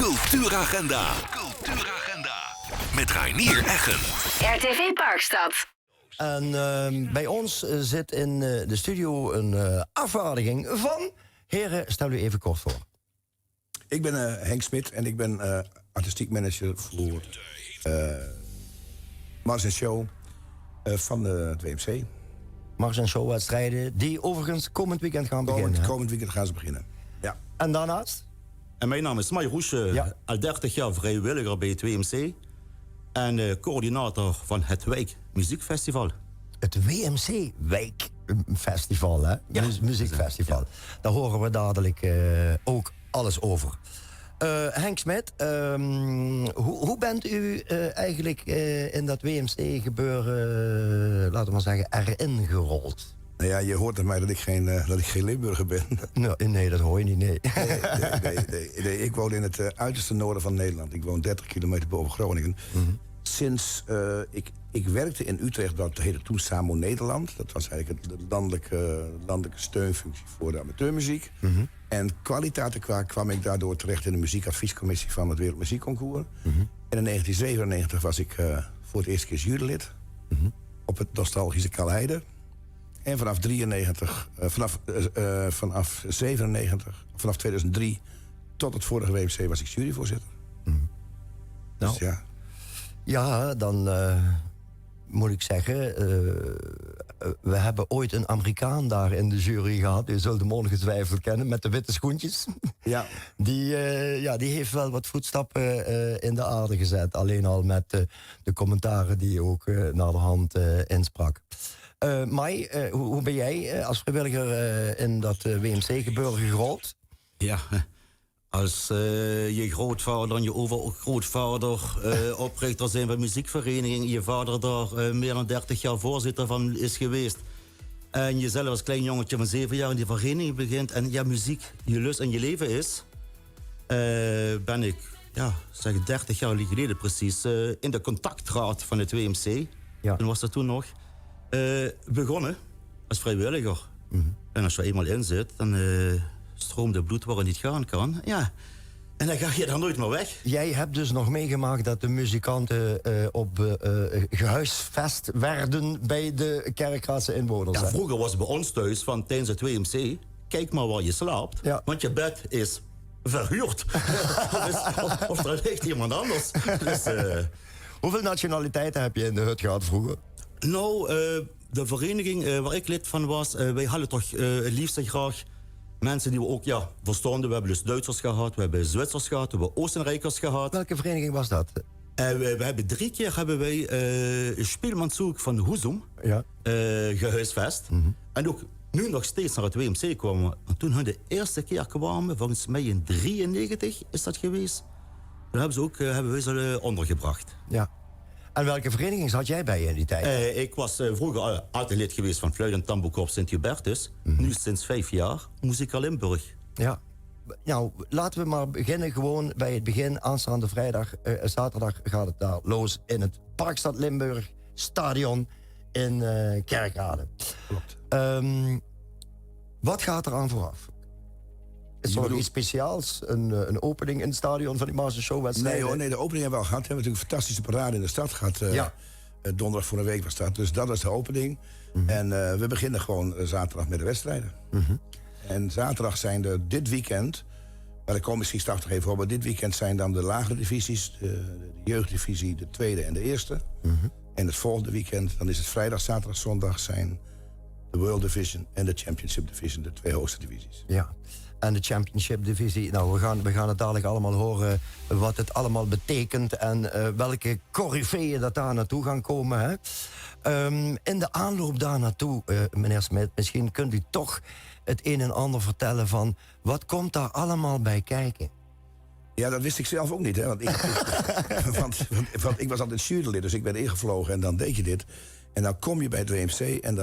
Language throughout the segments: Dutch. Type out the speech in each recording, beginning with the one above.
Cultuuragenda. Met Reinier Eggen. RTV Parkstad. En bij ons zit in de studio een afvaardiging van... Heren, stel u even kort voor. Ik ben Henk Smit en ik ben artistiek manager voor Mars en Show van het WMC. Mars en Show-wedstrijden die overigens komend weekend gaan beginnen. Komend weekend gaan ze beginnen, ja. En daarnaast? En mijn naam is Mai Roesje, al 30 jaar vrijwilliger bij het WMC. En coördinator van het Wijk Muziekfestival. Het WMC Wijk Festival, hè? Ja. Muziekfestival. Ja. Daar horen we dadelijk ook alles over. Henk Smit, hoe bent u eigenlijk in dat WMC-gebeuren, laten we maar zeggen, erin gerold? Nou ja, je hoort aan mij dat ik geen Limburger ben. Nee, dat hoor je niet, nee. Nee, ik woon in het uiterste noorden van Nederland. Ik woon 30 kilometer boven Groningen. Mm-hmm. Sinds ik werkte in Utrecht, dat heette toen Samo Nederland. Dat was eigenlijk de landelijke steunfunctie voor de amateurmuziek. Mm-hmm. En kwaliteiten kwam ik daardoor terecht in de muziekadviescommissie van het Wereldmuziekconcours. Mm-hmm. En in 1997 was ik voor het eerste keer jurylid. Mm-hmm. Op het nostalgische Kalheide. En vanaf 2003 tot het vorige WMC was ik juryvoorzitter. Mm. Nou, dus ja. Ja, dan moet ik zeggen, we hebben ooit een Amerikaan daar in de jury gehad. U zult hem ongetwijfeld kennen, met de witte schoentjes. Ja. Die heeft wel wat voetstappen in de aarde gezet. Alleen al met de commentaren die ook naar de hand insprak. Mai, hoe ben jij als vrijwilliger in dat WMC-gebeuren gerold? Ja, als je grootvader en je overgrootvader oprichter zijn van muziekvereniging... je vader daar meer dan 30 jaar voorzitter van is geweest... en je zelf als klein jongetje van 7 jaar in die vereniging begint... en ja, muziek je lust en je leven is... ben ik, zeg 30 jaar geleden precies... in de contactraad van het WMC. Ja. En was dat toen nog... begonnen als vrijwilliger. Mm-hmm. En als je eenmaal in zit, dan stroomt het bloed waar het niet gaan kan. Ja. En dan ga je daar nooit meer weg. Jij hebt dus nog meegemaakt dat de muzikanten gehuisvest werden bij de Kerkraadse inwoners. Ja, vroeger was het bij ons thuis van tijdens het WMC... kijk maar waar je slaapt, want je bed is verhuurd. of er ligt iemand anders. Dus, hoeveel nationaliteiten heb je in de hut gehad vroeger? Nou, de vereniging waar ik lid van was... wij hadden toch het liefst graag mensen die we ook verstonden. We hebben dus Duitsers gehad, we hebben Zwitsers gehad... we hebben Oostenrijkers gehad. Welke vereniging was dat? We hebben 3 keer Spielmanzoek van Huzum gehuisvest. Mm-hmm. En ook nu nog steeds naar het WMC kwamen. En toen hun de eerste keer kwamen, volgens mij in 1993 is dat geweest... toen hebben we ze ondergebracht. Ja. En welke vereniging zat jij bij in die tijd? Ik was vroeger altijd lid geweest van Fluit- en Tambourkorps Sint-Hubertus. Mm-hmm. Nu sinds 5 jaar Muzika Limburg. Ja. Nou, laten we maar beginnen gewoon bij het begin. Aanstaande zaterdag gaat het daar los in het Parkstad Limburg stadion in Kerkrade. Klopt. Wat gaat er aan vooraf? Is er nog iets speciaals? Een opening in het stadion van die Mars Show wedstrijd? Nee, de opening hebben we al gehad. We hebben natuurlijk een fantastische parade in de stad gehad. Donderdag voor een week was dat. Dus dat is de opening. Mm-hmm. En we beginnen gewoon zaterdag met de wedstrijden. Mm-hmm. En zaterdag zijn er dit weekend... maar ik kom misschien straks nog even op... maar dit weekend zijn dan de lagere divisies... de jeugddivisie, de tweede en de eerste. Mm-hmm. En het volgende weekend, dan is het vrijdag, zaterdag, zondag... zijn de World Division en de Championship Division... de 2 hoogste divisies. Ja. En de Championship Divisie. Nou, we gaan het dadelijk allemaal horen wat het allemaal betekent... en welke coryfeeën dat daar naartoe gaan komen. Hè? In de aanloop daar naartoe, meneer Smit... misschien kunt u toch het een en ander vertellen van... wat komt daar allemaal bij kijken? Ja, dat wist ik zelf ook niet. Hè? Want ik was altijd jurylid, dus ik ben ingevlogen en dan deed je dit... En dan kom je bij het WMC en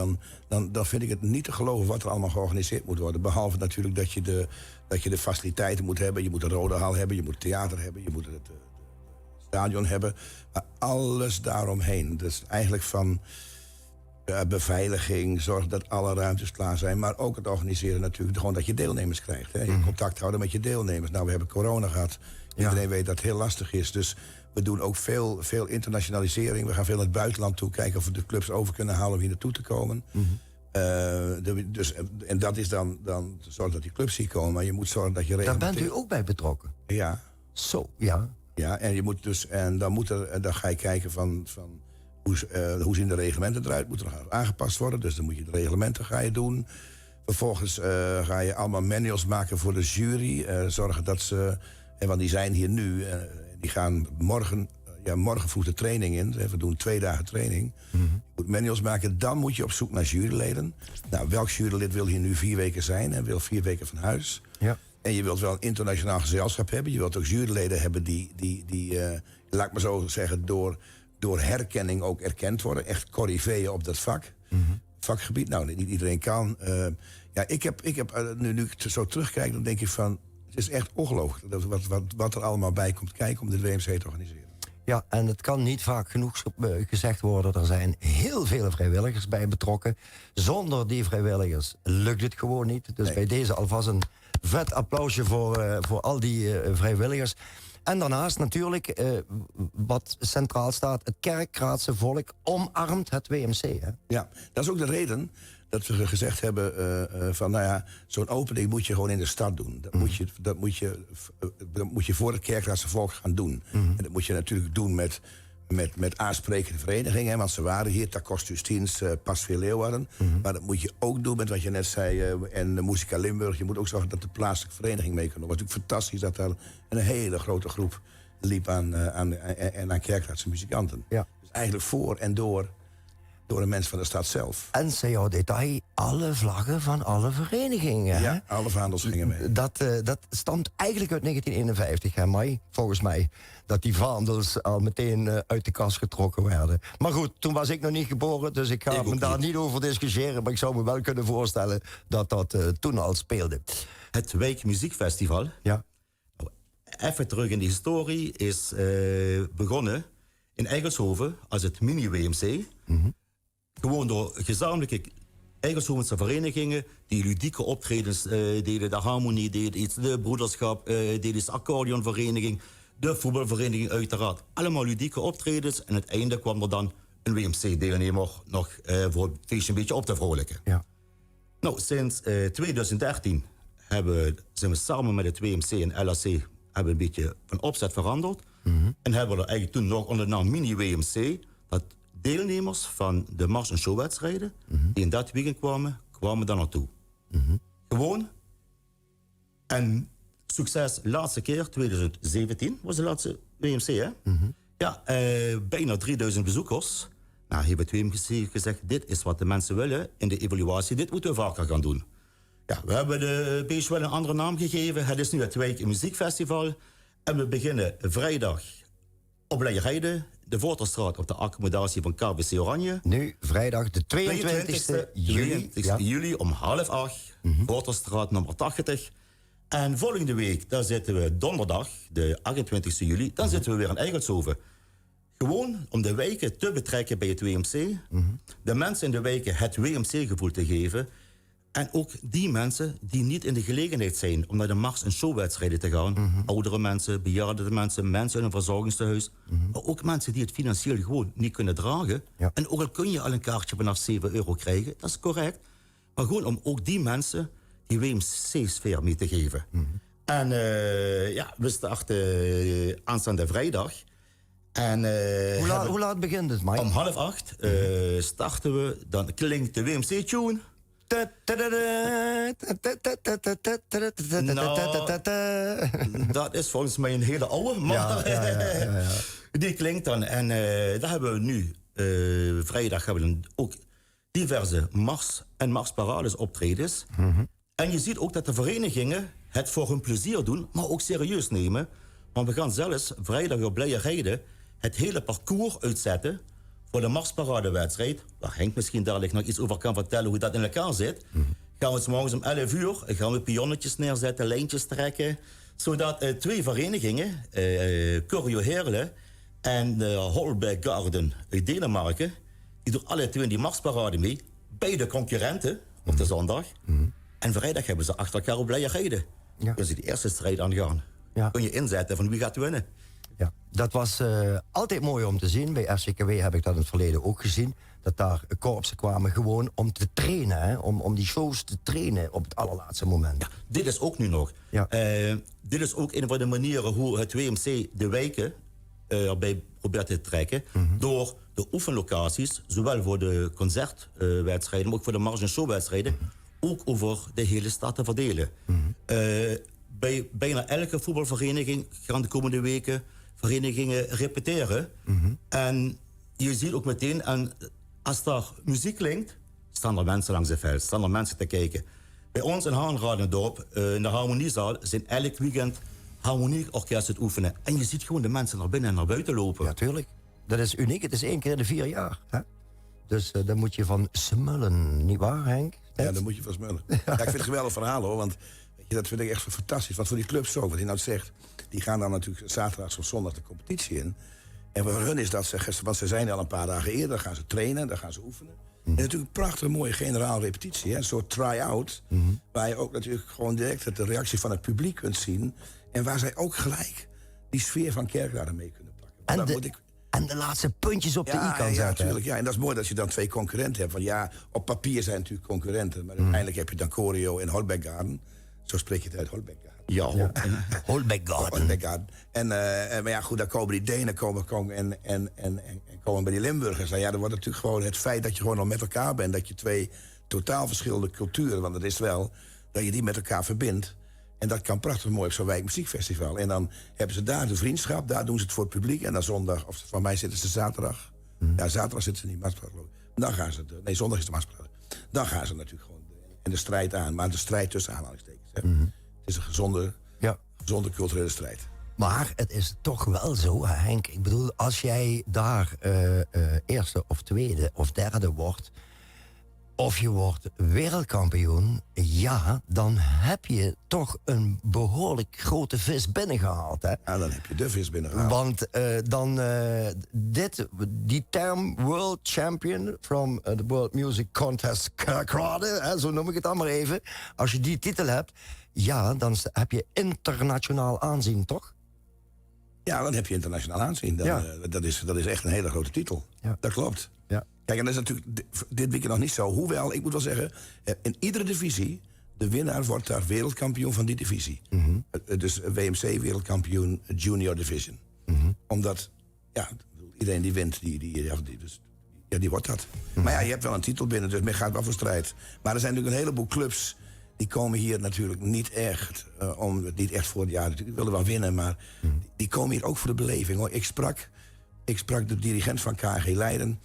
dan vind ik het niet te geloven... wat er allemaal georganiseerd moet worden. Behalve natuurlijk dat je de faciliteiten moet hebben. Je moet de Rode Hal hebben, je moet het theater hebben... je moet het stadion hebben. Maar alles daaromheen. Dus eigenlijk van beveiliging, zorg dat alle ruimtes klaar zijn... maar ook het organiseren natuurlijk, gewoon dat je deelnemers krijgt. Hè? Je contact houden met je deelnemers. Nou, we hebben corona gehad Iedereen weet dat het heel lastig is. Dus we doen ook veel internationalisering. We gaan veel naar het buitenland toe. Kijken of we de clubs over kunnen halen om hier naartoe te komen. En dat is dan zorgen dat die clubs hier komen. Maar je moet zorgen dat je... Daar bent u ook bij betrokken? Ja. Zo, ja. Ja, en je moet dus... En dan ga je kijken van hoe zien de reglementen eruit. Moeten er aangepast worden. Dus dan moet je de reglementen ga je doen. Vervolgens ga je allemaal manuals maken voor de jury. Zorgen dat ze... want die zijn hier nu. Die gaan morgen vroeg de training in. We doen 2 dagen training. Je moet manuals maken. Dan moet je op zoek naar juryleden. Nou, welk jurylid wil hier nu 4 weken zijn? En wil 4 weken van huis? Ja. En je wilt wel een internationaal gezelschap hebben. Je wilt ook juryleden hebben die laat ik maar zo zeggen, door herkenning ook erkend worden. Echt corriveeën op dat vakgebied. Nou, niet iedereen kan. Ik heb nu ik zo terugkijk, dan denk ik van... Het is echt ongelooflijk wat er allemaal bij komt kijken om dit WMC te organiseren. Ja, en het kan niet vaak genoeg gezegd worden. Er zijn heel veel vrijwilligers bij betrokken. Zonder die vrijwilligers lukt het gewoon niet. Dus bij deze alvast een vet applausje voor al die vrijwilligers. En daarnaast natuurlijk, wat centraal staat... het Kerkraadse volk omarmt het WMC. Hè? Ja, dat is ook de reden dat we gezegd hebben van... nou ja, zo'n opening moet je gewoon in de stad doen. Dat moet je voor het Kerkraadse volk gaan doen. En dat moet je natuurlijk doen met aansprekende verenigingen. Want ze waren hier, Takos Justins, Pasveer Leeuwarden. Maar dat moet je ook doen met wat je net zei. En de Musica Limburg. Je moet ook zorgen dat de plaatselijke vereniging mee kan doen. Het was natuurlijk fantastisch dat daar een hele grote groep liep aan Kerkraadse muzikanten. Ja. Dus eigenlijk voor en door de mensen van de stad zelf. En C.O. Detail, alle vlaggen van alle verenigingen. Ja, alle vaandels gingen mee. Dat stamt eigenlijk uit 1951, hè, Mai, volgens mij. Dat die vaandels al meteen uit de kast getrokken werden. Maar goed, toen was ik nog niet geboren, dus ik ga me daar niet over discussiëren. Maar ik zou me wel kunnen voorstellen dat toen al speelde. Het Wijk Muziekfestival, ja. Even terug in de historie, is begonnen in Eigelshoven als het mini-WMC. Gewoon door gezamenlijke Eigelshovense verenigingen die ludieke optredens deden. De Harmonie deed iets, de Broederschap deed iets, de accordeonvereniging, de voetbalvereniging uiteraard. Allemaal ludieke optredens en uiteindelijk kwam er dan een WMC-deelnemer nog voor het feestje een beetje op te vrolijken. Ja. Nou, sinds 2013 zijn we samen met het WMC en LHC hebben een beetje van opzet veranderd. En hebben we er eigenlijk toen nog onder de naam mini-WMC... dat deelnemers van de mars- en showwedstrijden... die in dat weekend kwamen daar naartoe. Gewoon. En succes, laatste keer, 2017 was de laatste WMC, hè? Ja, bijna 3000 bezoekers. Nou, heeft het WMC gezegd, dit is wat de mensen willen in de evaluatie. Dit moeten we vaker gaan doen. Ja, we hebben de beestje wel een andere naam gegeven. Het is nu het Wijk Muziekfestival. En we beginnen vrijdag op Leijerijde, de Voorterstraat op de accommodatie van KBC Oranje. Nu, vrijdag de 22e juli. 22e juli om 7:30, Voorterstraat nummer 80. En volgende week, daar zitten we donderdag, de 28e juli, dan zitten we weer in Eigelshoven. Gewoon om de wijken te betrekken bij het WMC. De mensen in de wijken het WMC-gevoel te geven. En ook die mensen die niet in de gelegenheid zijn om naar de mars- en showwedstrijden te gaan. Oudere mensen, bejaarde mensen, mensen in een verzorgingstehuis. Maar ook mensen die het financieel gewoon niet kunnen dragen. Ja. En ook al kun je al een kaartje vanaf €7 krijgen, dat is correct. Maar gewoon om ook die mensen die WMC-sfeer mee te geven. En we starten aanstaande vrijdag. En, hoe laat begint het, Mike? Om 7:30 starten we, dan klinkt de WMC-tune. Nou, dat is volgens mij een hele oude, maar ja. Die klinkt dan. En daar hebben we nu, vrijdag hebben we dan ook diverse mars- en marsparades optredens. En je ziet ook dat de verenigingen het voor hun plezier doen, maar ook serieus nemen. Want we gaan zelfs vrijdag op Leijerijde het hele parcours uitzetten voor de marsparadewedstrijd, waar Henk misschien dadelijk nog iets over kan vertellen hoe dat in elkaar zit. Gaan we 's morgens om 11:00, gaan we pionnetjes neerzetten, lijntjes trekken. Zodat 2 verenigingen, Choreo Heerlen en de Holberg Garden uit Denemarken, die doen alle 2 in die marsparade mee. Beide concurrenten op de zondag. En vrijdag hebben ze achter elkaar op Leijerijde. Kunnen ze die eerste strijd aangaan. Ja. kun je inzetten van wie gaat winnen. Ja, dat was altijd mooi om te zien. Bij FCKW heb ik dat in het verleden ook gezien. Dat daar korpsen kwamen gewoon om te trainen. Hè? Om die shows te trainen op het allerlaatste moment. Ja, dit is ook nu nog. Ja. Dit is ook een van de manieren hoe het WMC de wijken erbij probeert te trekken. Door de oefenlocaties, zowel voor de concertwedstrijden, maar ook voor de marge- en showwedstrijden, ook over de hele stad te verdelen. Bij bijna elke voetbalvereniging gaan de komende weken verenigingen repeteren. En je ziet ook meteen, en als daar muziek klinkt, staan er mensen langs het veld, staan er mensen te kijken. Bij ons in Haanradendorp, in de harmoniezaal, zijn elk weekend harmonieorkesten het oefenen. En je ziet gewoon de mensen naar binnen en naar buiten lopen. Ja, tuurlijk. Dat is uniek. Het is 1 keer in de 4 jaar. Hè? Dus daar moet je van smullen, niet waar, Henk? Ja, daar moet je van smullen. Ja, ik vind het een geweldig verhaal, hoor. Want weet je, dat vind ik echt fantastisch. Want voor die clubs ook, wat hij nou zegt, die gaan dan natuurlijk zaterdags of zondag de competitie in. En voor hun is dat, want ze zijn al een paar dagen eerder, dan gaan ze trainen, dan gaan ze oefenen. En natuurlijk een prachtige mooie generaal repetitie, hè? Een soort try-out. Waar je ook natuurlijk gewoon direct de reactie van het publiek kunt zien. En waar zij ook gelijk die sfeer van Kerkrade mee kunnen pakken. En de laatste puntjes op de i kan zetten. Ja, natuurlijk. Ja. En dat is mooi dat je dan 2 concurrenten hebt. Want ja, op papier zijn natuurlijk concurrenten. Maar uiteindelijk heb je dan Choreo en Holbeckgarden. Zo spreek je het uit, Holbeckgarden. Ja. Holbeckgarden. En maar ja, goed, dan komen die Denen komen bij die Limburgers. Nou ja, dan wordt natuurlijk gewoon het feit dat je gewoon al met elkaar bent. Dat je 2 totaal verschillende culturen, want dat is wel, dat je die met elkaar verbindt. En dat kan prachtig mooi op zo'n wijkmuziekfestival. En dan hebben ze daar de vriendschap, daar doen ze het voor het publiek. En dan zondag, of van mij zitten ze zaterdag. Ja, zaterdag zitten ze niet, Maaspraat. Dan gaan ze, nee, zondag is de Maaspraat. Dan gaan ze natuurlijk gewoon de strijd aan. Maar de strijd tussen aanhalingstekens. Hè. Het is een gezonde culturele strijd. Maar het is toch wel zo, Henk. Ik bedoel, als jij daar eerste of tweede of derde wordt, of je wordt wereldkampioen, ja, dan heb je toch een behoorlijk grote vis binnengehaald. Hè? Ja, dan heb je de vis binnengehaald. Want die term World Champion from the World Music Contest Kerkrade, zo noem ik het dan maar even. Als je die titel hebt, ja, dan heb je internationaal aanzien, toch? Ja, dan heb je internationaal aanzien. Dat is echt een hele grote titel. Ja. Dat klopt. Ja. Kijk, en dat is natuurlijk dit weekend nog niet zo. Hoewel, ik moet wel zeggen, in iedere divisie, de winnaar wordt daar wereldkampioen van die divisie. Dus WMC wereldkampioen Junior Division. Omdat, ja, iedereen die wint, die wordt dat. Maar ja, je hebt wel een titel binnen, dus men gaat wel voor strijd. Maar er zijn natuurlijk een heleboel clubs, die komen hier natuurlijk niet echt voor het jaar. Die willen wel winnen, maar die komen hier ook voor de beleving. Hoor. Ik sprak de dirigent van KG Leiden.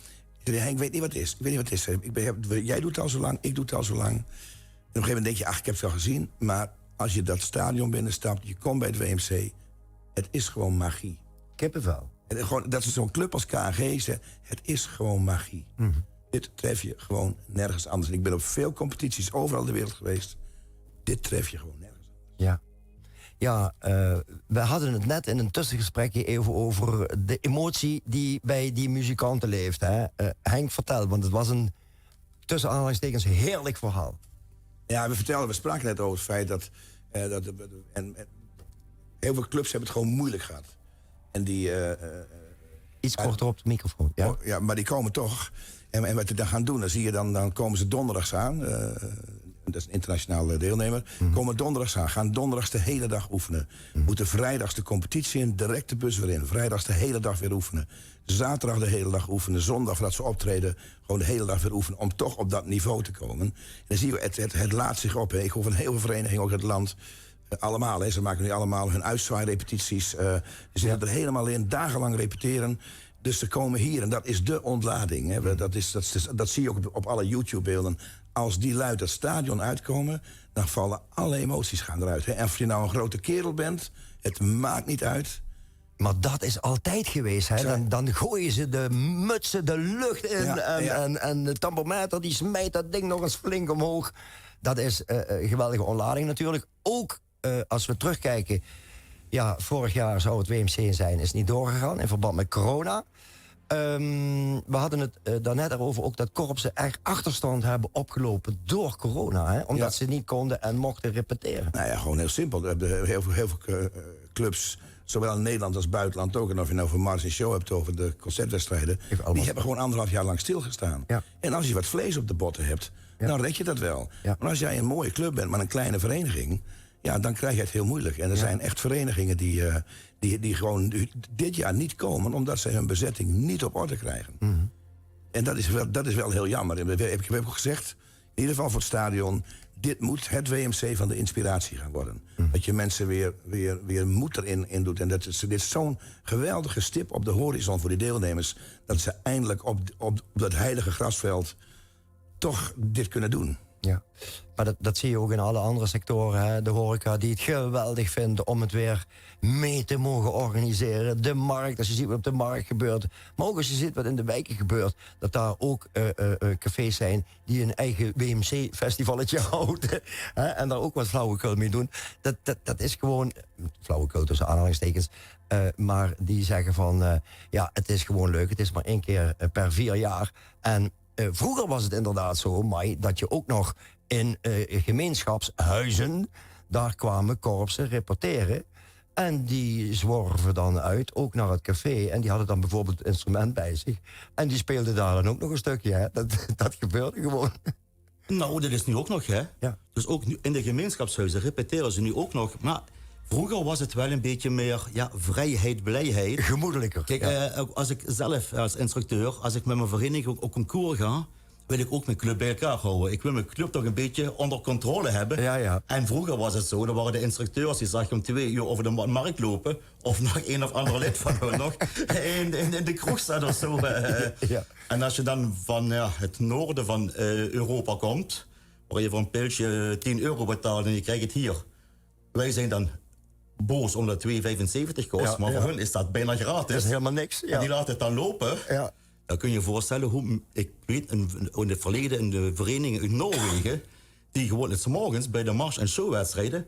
Henk, ik weet niet wat het is. Ik weet niet wat het is. Jij doet het al zo lang, ik doe het al zo lang. En op een gegeven moment denk je, ach, ik heb het al gezien. Maar als je dat stadion binnenstapt, je komt bij het WMC. Het is gewoon magie. Kippenvel. Dat is zo'n club als KG zegt, het is gewoon magie. Dit tref je gewoon nergens anders. En ik ben op veel competities overal in de wereld geweest. Dit tref je gewoon nergens anders. Ja. Ja, we hadden het net in een tussengesprekje even over de emotie die bij die muzikanten leeft. Hè? Henk, vertel, want het was een tussen aanhalingstekens heerlijk verhaal. Ja, we spraken net over het feit dat heel veel clubs hebben het gewoon moeilijk gehad. En die... Iets korter op de microfoon. Ja, ja, maar die komen toch. En wat ze dan gaan doen, dan zie je dan komen ze donderdags aan. Dat is een internationaal deelnemer. Komen donderdags aan, gaan donderdags de hele dag oefenen. Moeten vrijdags de competitie in, direct de bus weer in. Vrijdags de hele dag weer oefenen. Zaterdag de hele dag oefenen. Zondag voordat ze optreden, gewoon de hele dag weer oefenen. Om toch op dat niveau te komen. En dan zien we, het laat zich op. Hè. Ik hoor van heel veel verenigingen ook in het land. Allemaal, hè. Ze maken nu allemaal hun uitzwaairepetities. Ze zitten er helemaal in, dagenlang repeteren. Dus ze komen hier en dat is de ontlading. Hè. Dat zie je ook op alle YouTube-beelden. Als die lui het stadion uitkomen, dan vallen alle emoties gaan eruit. Hè. En of je nou een grote kerel bent, het maakt niet uit. Maar dat is altijd geweest. Hè? Dan gooien ze de mutsen de lucht in. En de tambourmeter die smijt dat ding nog eens flink omhoog. Dat is een geweldige ontlading natuurlijk. Ook als we terugkijken. Ja, vorig jaar zou het WMC zijn, is niet doorgegaan in verband met corona. We hadden het daarnet erover ook dat korpsen echt achterstand hebben opgelopen door corona. Hè? Omdat ze niet konden en mochten repeteren. Nou ja, gewoon heel simpel. Heel veel clubs, zowel in Nederland als buitenland ook. En of je nou voor Mars en Show hebt over de concertwedstrijden. Die hebben gewoon 1,5 jaar lang stilgestaan. Ja. En als je wat vlees op de botten hebt, dan red je dat wel. Ja. Maar als jij een mooie club bent, maar een kleine vereniging, ja, dan krijg je het heel moeilijk. En er zijn echt verenigingen die gewoon dit jaar niet komen, omdat ze hun bezetting niet op orde krijgen. Mm-hmm. En dat is wel heel jammer. En ik heb ook gezegd, in ieder geval voor het stadion, dit moet het WMC van de inspiratie gaan worden. Dat je mensen weer moed erin doet. En dit is zo'n geweldige stip op de horizon voor die deelnemers, dat ze eindelijk op dat heilige grasveld toch dit kunnen doen. Ja, maar dat zie je ook in alle andere sectoren. Hè? De horeca die het geweldig vinden om het weer mee te mogen organiseren. De markt, als je ziet wat op de markt gebeurt. Maar ook als je ziet wat in de wijken gebeurt. Dat daar ook cafés zijn die een eigen WMC-festivalletje houden. Hè? En daar ook wat flauwekul mee doen. Dat is gewoon, flauwekul tussen aanhalingstekens. Maar die zeggen van, ja, het is gewoon leuk. Het is maar 1 keer per 4 jaar. En vroeger was het inderdaad zo, Mai, dat je ook nog in gemeenschapshuizen, daar kwamen korpsen repeteren. En die zworven dan uit, ook naar het café. En die hadden dan bijvoorbeeld het instrument bij zich. En die speelden daar dan ook nog een stukje. Hè? Dat gebeurde gewoon. Nou, dat is nu ook nog, hè? Ja. Dus ook nu in de gemeenschapshuizen repeteren ze nu ook nog. Maar vroeger was het wel een beetje meer vrijheid, blijheid. Gemoedelijker. Kijk, als ik zelf als instructeur, als ik met mijn vereniging op een koor ga, wil ik ook mijn club bij elkaar houden. Ik wil mijn club toch een beetje onder controle hebben. Ja. En vroeger was het zo, dan waren de instructeurs die zag je om 2 uur over de markt lopen, of nog een of ander lid van hun nog in de kroeg staat of zo. Ja. En als je dan van het noorden van Europa komt, waar je voor een pilsje €10 betaalt en je krijgt het hier. Wij zijn dan boos omdat het €2,75 kost, Ja, maar voor ja. hun is dat bijna gratis. Dat is helemaal niks. En Ja. die laten het dan lopen. Ja. Dan kun je je voorstellen hoe, ik weet in het verleden in de verenigingen in Noorwegen, die gewoon 's morgens bij de Mars- en showwedstrijden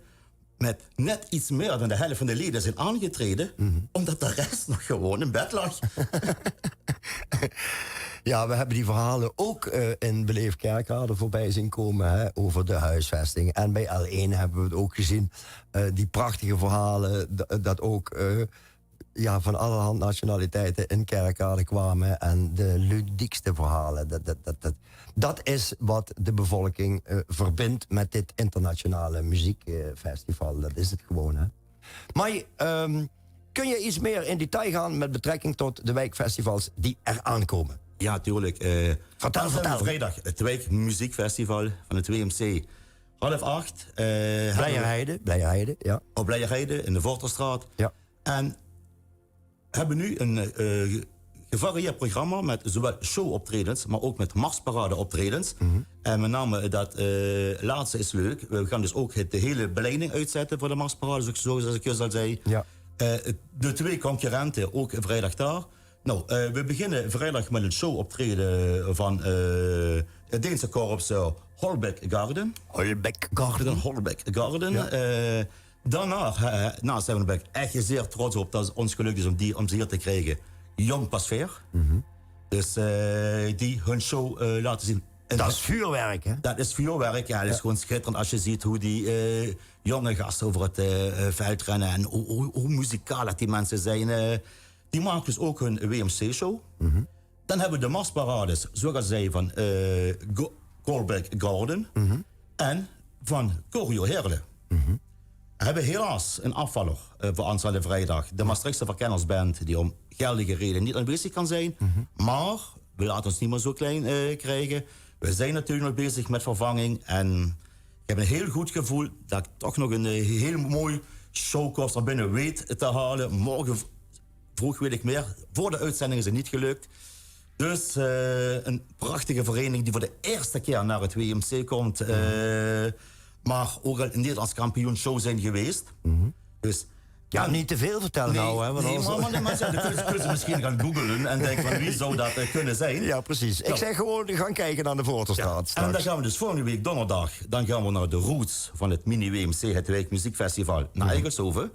met net iets meer dan de helft van de leden zijn aangetreden, omdat de rest nog gewoon in bed lag. Ja, we hebben die verhalen ook in Beleefd Kerkrade voorbij zien komen, hè, over de huisvesting. En bij L1 hebben we het ook gezien. Die prachtige verhalen, dat ook van allerhande nationaliteiten in Kerkrade kwamen. En de ludiekste verhalen. Dat is wat de bevolking verbindt met dit internationale muziekfestival. Dat is het gewoon, hè. Maar kun je iets meer in detail gaan met betrekking tot de wijkfestivals die er aankomen? Ja, tuurlijk. Vertel. Vrijdag het Wijkmuziekfestival van het WMC. 7:30. Blijerheide, ja. Op Blijerheide in de Vorterstraat. Ja. En hebben nu een gevarieerd programma met zowel showoptredens, maar ook met marsparade-optredens. En met name dat laatste is leuk. We gaan dus ook de hele beleiding uitzetten voor de marsparade, zoals ik je al zei. Ja. De 2 concurrenten ook vrijdag daar. Nou, we beginnen vrijdag met een showoptreden van het Deense korps Holbeck Garden. Holbeck Garden. Ja. Daarna zijn we er echt zeer trots op dat het ons gelukt is om ze hier te krijgen. Jong Pasveer. Dus die hun show laten zien. En Dat is vuurwerk, hè? dat is vuurwerk, ja. Dat is gewoon schitterend als je ziet hoe die jonge gasten over het veld rennen. En hoe muzikaal dat die mensen zijn. Die maken dus ook hun WMC-show. Dan hebben we de marsparades, zoals ik zei, van Holbeck Garden. En van Choreo Heerlen. We hebben helaas een afvaller voor aanstaande vrijdag. De Maastrichtse Verkennersband, die om geldige reden niet aanwezig kan zijn. Maar we laten ons niet meer zo klein krijgen. We zijn natuurlijk nog bezig met vervanging. En ik heb een heel goed gevoel dat ik toch nog een heel mooi showkost er binnen weet te halen. Morgen vroeg weet ik meer. Voor de uitzending is het niet gelukt. Dus een prachtige vereniging die voor de eerste keer naar het WMC komt. Maar ook al een Nederlands kampioenshow zijn geweest. Dus, Ja, niet te veel vertellen nou, hè? Want Nee, anders- maar dan kunnen ze misschien gaan googlen en denken van wie zou dat kunnen zijn. Ja, precies. Ik Zo. zeg gewoon, gaan kijken naar de Voorterstraat En straks. dan gaan we dus volgende week donderdag, dan gaan we naar de roots van het mini-WMC, het Wijkmuziekfestival, naar Eigelshoven.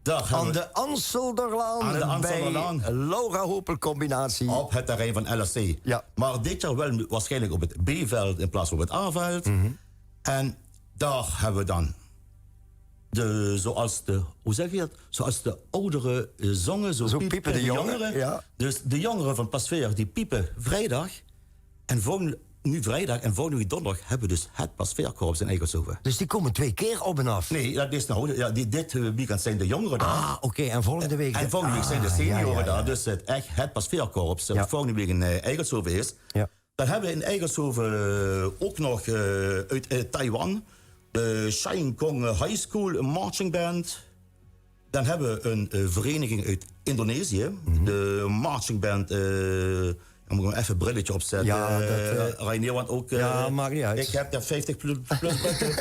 Daar gaan Aan we de Anselderlaan, Aan de Anselderlaan. bij Laura Hopel combinatie. op het terrein van LSC. Ja. Maar dit jaar wel waarschijnlijk op het B-veld in plaats van op het A-veld. En daar hebben we dan zoals de ouderen zongen, zo piepen de jongeren. Ja. Dus de jongeren van Pasveer, die piepen vrijdag. En nu vrijdag en volgende week donderdag hebben we dus het Pasveerkorps in Eigelshoven. Dus die komen 2 keer op en af? Nee, dat is dit weekend zijn de jongeren daar. Oké, en volgende week? En volgende week zijn de senioren daar. Dus het Pasveerkorps, dat volgende week in Eigelshoven is. Ja. Dan hebben we in Eigelshoven ook nog uit Taiwan de Shine Kong High School een marching band. Dan hebben we een vereniging uit Indonesië. De marching band. Dan moet ik even een brilletje opzetten. Ja, Reinier, want ook. maakt niet uit. Ik heb daar 50 plus punten.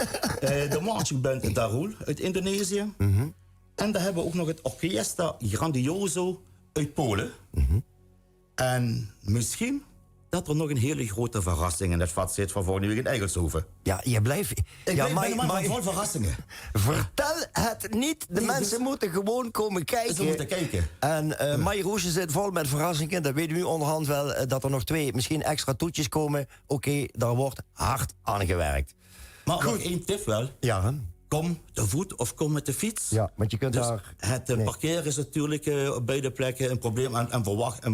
De marching band Darul uit Indonesië. En dan hebben we ook nog het Orchestra Grandioso uit Polen. En misschien dat er nog een hele grote verrassing in het vat zit van volgende week in Eigelshoven. Ja, je blijft... Ik ben vol verrassingen. Vertel het niet. De mensen moeten gewoon komen kijken. Ze moeten kijken. En Mai Roosje zit vol met verrassingen. Dat weten we nu onderhand wel. Dat er nog 2 misschien extra toetjes komen. Oké, daar wordt hard aan gewerkt. Maar nog 1 tip wel. Ja, hè? Kom te voet of kom met de fiets. Ja, want je kunt dus daar... Het parkeren is natuurlijk op beide plekken een probleem. En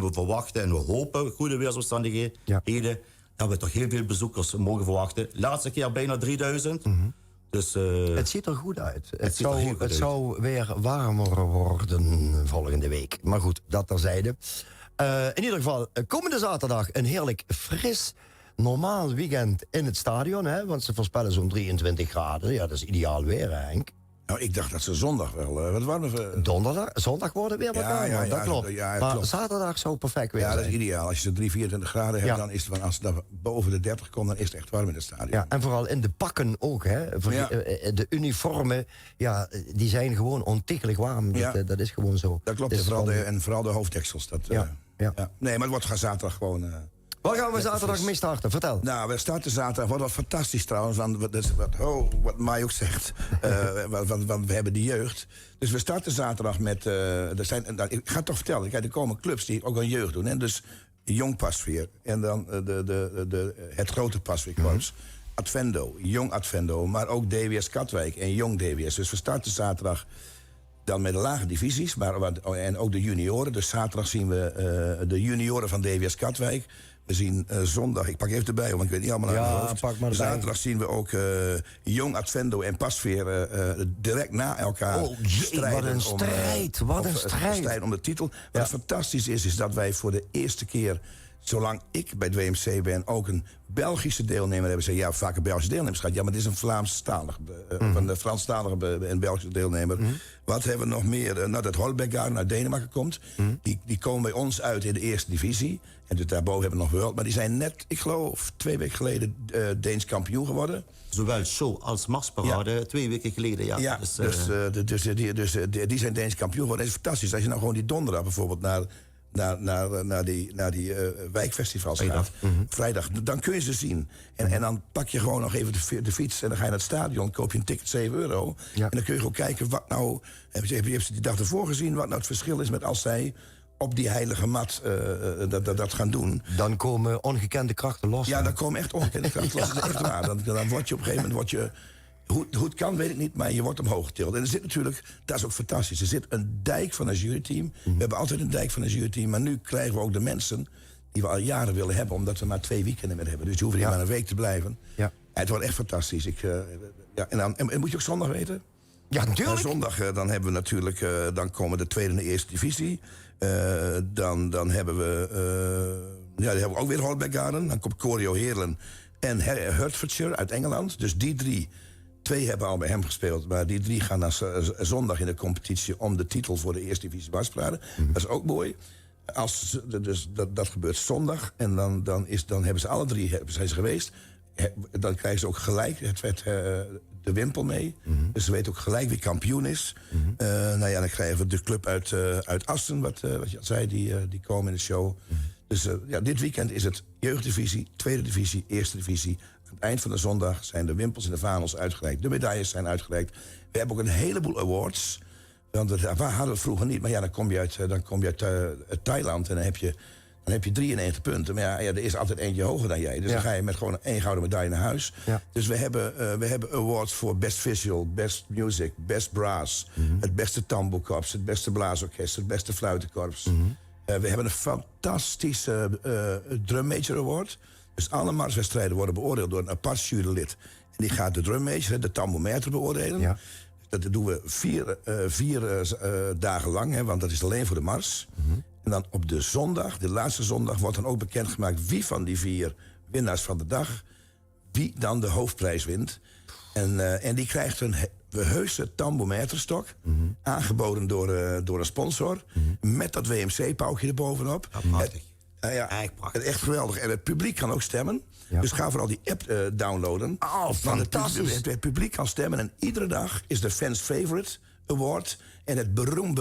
we verwachten en we hopen goede weersomstandigheden... dat we toch heel veel bezoekers mogen verwachten. Laatste keer bijna 3000. Dus, het ziet er goed uit. Het uit. zou weer warmer worden volgende week. Maar goed, dat terzijde. In ieder geval, komende zaterdag een heerlijk fris... normaal weekend in het stadion, hè? Want ze voorspellen zo'n 23 graden. Ja, dat is ideaal weer, hè, Henk? Nou, ik dacht dat ze zondag wel... wat waren we? Zondag worden weer wat warmer, dat klopt. Ja, maar klopt. Zaterdag zou perfect weer zijn. Ja, dat is ideaal. Als je 24 graden hebt, dan is het als het boven de 30 komt... dan is het echt warm in het stadion. Ja, en vooral in de pakken ook, hè. De uniformen, die zijn gewoon ontiegelijk warm. Ja. Dat is gewoon zo. Dat klopt, en vooral de hoofddeksels. Nee, maar het wordt zaterdag gewoon... Waar gaan we zaterdag mee starten? Vertel. Nou, we starten zaterdag. Wordt wat fantastisch trouwens. Wat Mai ook zegt. Want we hebben de jeugd. Dus we starten zaterdag met... ik ga het toch vertellen. Kijk, er komen clubs die ook aan jeugd doen. Hè? Dus Jong Pasveer. En dan het grote Pasveerkorps. Advendo, Jong Advendo. Maar ook DWS Katwijk en Jong DWS. Dus we starten zaterdag... dan met de lage divisies. En ook de junioren. Dus zaterdag zien we de junioren van DWS Katwijk... We zien zondag, ik pak even erbij, want ik weet niet allemaal naar mijn hoofd. Pak maar zaterdag zien we ook Jong Advendo en Pasveer direct na elkaar strijden. Wat een strijd. Strijden om de titel. Wat fantastisch is dat wij voor de eerste keer... zolang ik bij het WMC ben, ook een Belgische deelnemer hebben. Ze vaak een Belgische deelnemers gehad. Ja, maar dit is een Vlaamstalige, van de Franstalige en Belgische deelnemer. Wat hebben we nog meer? Dat Holberg uit Denemarken komt. Die komen bij ons uit in de eerste divisie. En dus daarboven hebben we nog wel. Maar die zijn net, ik geloof, 2 weken geleden Deens kampioen geworden. Zowel show als marsparade 2 weken geleden, ja. Ja, dus die zijn Deens kampioen geworden. Dat is fantastisch. Als je nou gewoon die donderdag bijvoorbeeld naar die wijkfestivals gaat, vrijdag, dan kun je ze zien. En dan pak je gewoon nog even de fiets en dan ga je naar het stadion, koop je een ticket, €7. En dan kun je gewoon kijken wat nou, heb je die dag ervoor gezien, wat nou het verschil is met als zij op die heilige mat dat gaan doen. Dan komen ongekende krachten los. Ja, dan komen echt ongekende krachten los. Dat is echt waar. Dan word je op een gegeven moment... Hoe het kan, weet ik niet, maar je wordt omhoog getild. En er zit natuurlijk, dat is ook fantastisch, er zit een dijk van een juryteam. We hebben altijd een dijk van een juryteam, maar nu krijgen we ook de mensen die we al jaren willen hebben, omdat we maar 2 weekenden meer hebben. Dus je hoeft niet maar een week te blijven. Ja. Het wordt echt fantastisch. En moet je ook zondag weten? Ja, natuurlijk. Zondag dan hebben we natuurlijk, dan komen de tweede en de eerste divisie. Dan hebben we, dan hebben we ook weer Holberg Garden. Dan komt Corio Heerlen en Hertfordshire uit Engeland. Dus die 2 hebben al bij hem gespeeld. Maar die 3 gaan dan zondag in de competitie om de titel voor de eerste divisie marsparade. Dat is ook mooi. Dus dat gebeurt zondag. En dan hebben ze alle 3 zijn ze geweest. Dan krijgen ze ook gelijk de wimpel mee. Dus ze weten ook gelijk wie kampioen is. Dan krijgen we de club uit Assen, wat je al zei, die komen in de show. Dus dit weekend is het jeugddivisie, tweede divisie, eerste divisie. Aan het eind van de zondag zijn de wimpels en de vaandels uitgereikt. De medailles zijn uitgereikt. We hebben ook een heleboel awards. Want dat hadden we vroeger niet. Maar ja, dan kom je uit Thailand en dan heb je Dan heb je 93 punten. Maar ja, er is altijd eentje hoger dan jij. Dus dan ga je met gewoon 1 gouden medaille naar huis. Ja. Dus we hebben awards voor best visual, best music, best brass. Het beste tambourkorps, het beste blaasorkest, het beste fluitenkorps. We hebben een fantastische drum major award. Dus alle marswedstrijden worden beoordeeld door een apart jurylid. En die gaat de drum major, de tambourmeter beoordelen. Ja. Dat doen we 4 dagen lang, hè, want dat is alleen voor de mars. En dan op de zondag, de laatste zondag, wordt dan ook bekendgemaakt wie van die 4 winnaars van de dag, wie dan de hoofdprijs wint. En die krijgt een heuse tambourmeterstok, aangeboden door een sponsor, met dat WMC-pauwtje erbovenop. Echt geweldig. En het publiek kan ook stemmen. Ja. Dus ga vooral die app downloaden. Oh, fantastisch. Het publiek kan stemmen en iedere dag is de Fans Favorite Award. En het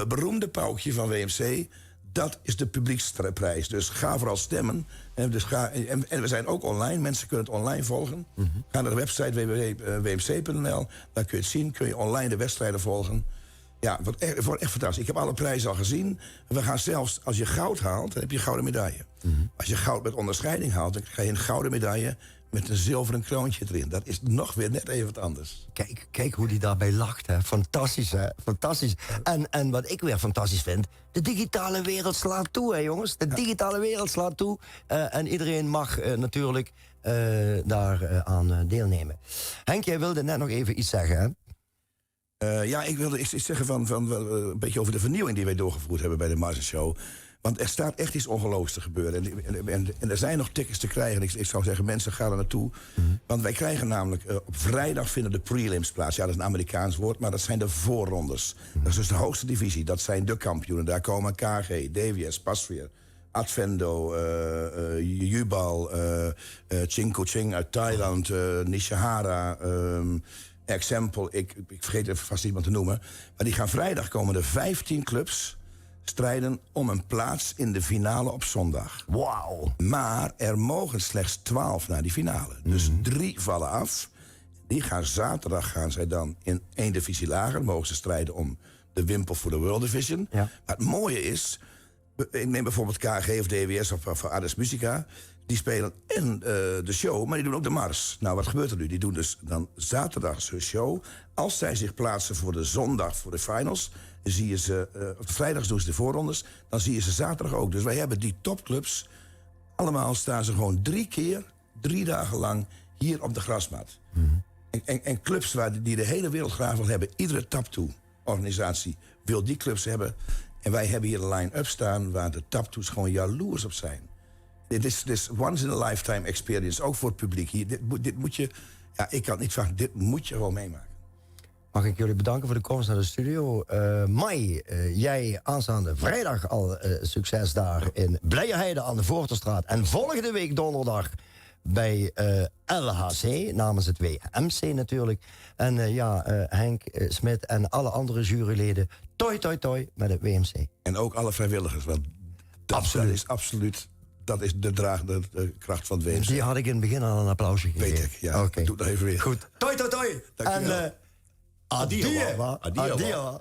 beroemde pauwtje van WMC, dat is de publieksprijs. Dus ga vooral stemmen. En we zijn ook online. Mensen kunnen het online volgen. Ga naar de website www.wmc.nl. Daar kun je het zien. Kun je online de wedstrijden volgen. Ja, het wordt echt fantastisch. Ik heb alle prijzen al gezien. We gaan zelfs, als je goud haalt, dan heb je een gouden medaille. Als je goud met onderscheiding haalt, dan krijg je een gouden medaille met een zilveren kroontje erin. Dat is nog weer net even wat anders. Kijk hoe die daarbij lacht, hè. Fantastisch, hè. Fantastisch. En wat ik weer fantastisch vind, de digitale wereld slaat toe, hè, jongens. De digitale wereld slaat toe. En iedereen mag natuurlijk daar aan deelnemen. Henk, jij wilde net nog even iets zeggen, hè? Ik wilde iets zeggen van een beetje over de vernieuwing die wij doorgevoerd hebben bij de Marsen-show. Want er staat echt iets ongelooflijks te gebeuren. En er zijn nog tickets te krijgen. Ik zou zeggen, mensen, gaan er naartoe. Want wij krijgen namelijk, op vrijdag vinden de prelims plaats. Ja, dat is een Amerikaans woord, maar dat zijn de voorrondes. Dat is dus de hoogste divisie. Dat zijn de kampioenen. Daar komen KG, DWS, Pasveer, Advendo, Jubal, Chinko-Ching uit Thailand, Nishihara, Example, ik vergeet even vast iemand te noemen. Maar die gaan vrijdag, komen er 15 clubs strijden om een plaats in de finale op zondag. Wauw. Maar er mogen slechts 12 naar die finale. Dus 3 vallen af. Die gaan zaterdag dan in 1 divisie lager. Mogen ze strijden om de wimpel voor de World Division. Ja. Maar het mooie is, ik neem bijvoorbeeld KG of DWS of Ades Musica. Die spelen en de show, maar die doen ook de mars. Nou, wat gebeurt er nu? Die doen dus dan zaterdag hun show. Als zij zich plaatsen voor de zondag, voor de finals, zie je ze, op vrijdags doen ze de voorrondes, dan zie je ze zaterdag ook. Dus wij hebben die topclubs, allemaal staan ze gewoon 3 keer, 3 dagen lang hier op de grasmat. En clubs die de hele wereld graag wil hebben, iedere tap-toe-organisatie wil die clubs hebben. En wij hebben hier een line-up staan waar de tap-toes gewoon jaloers op zijn. Dit is once in a lifetime experience, ook voor het publiek hier. Dit moet je, ja, ik kan het niet vragen, dit moet je gewoon meemaken. Mag ik jullie bedanken voor de komst naar de studio. Mai, jij aanstaande vrijdag al succes daar in Blijerheide aan de Voorterstraat. En volgende week donderdag bij LHC, namens het WMC natuurlijk. En Henk Smit en alle andere juryleden, toi met het WMC. En ook alle vrijwilligers, want dat is de dragende kracht van het WMC. Die had ik in het begin al een applausje gegeven. Weet ik, ja. Okay. Ik doe het nog even weer. Goed. Toi. Dankjewel. En adieu.